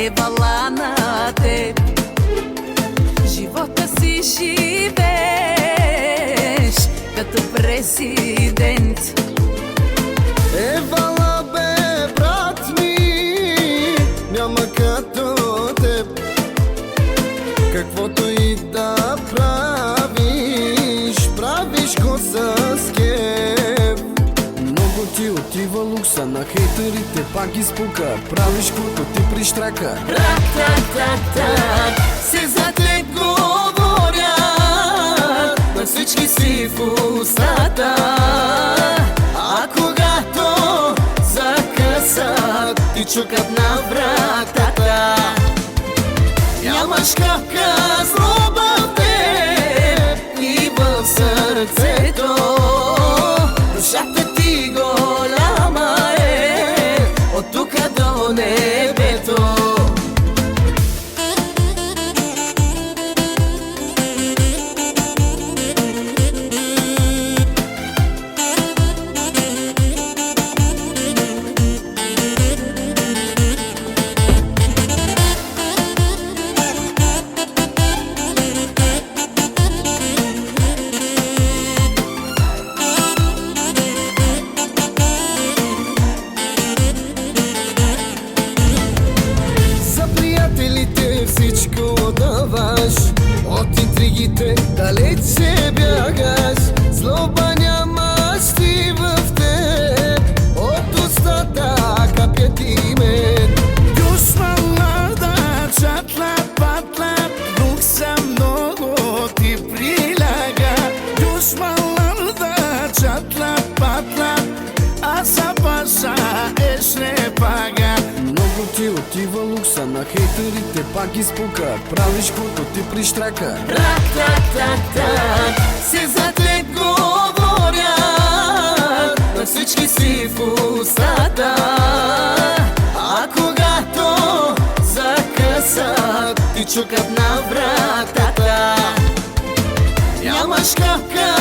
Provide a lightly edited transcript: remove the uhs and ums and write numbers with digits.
евала на теб. Живота си живееш като президент. Евала бе, брат ми, няма като теб. Каквото и да правиш, правиш го с кеф. Много ти отива лукса, на хейтерите пак изпука. Правиш каквото ти прищрака. Ра-та-та-та, се за теб говорят, на всички си в устата. А когато закъсат, ти чукат на вратата. Нямаш капка злоба в теб и в сърцето. Душата ти голяма е от тука до небето. Всичко даваш, от интригите далече бягаш. Злоба нямаш ти в теб, от устата капят имен. Душманlarda çatlat patlat, yoksa много ти приляга. Düşmanlarda çatlat patlat, а за баша еш не пага. Много ти отива лукса, на хейтерите пак изпука. Правиш каквото ти прищрака. Ра-та-та-та, се за теб говорят, на всички си в устата. А когато закъсат, ти чукат на вратата. Нямаш капка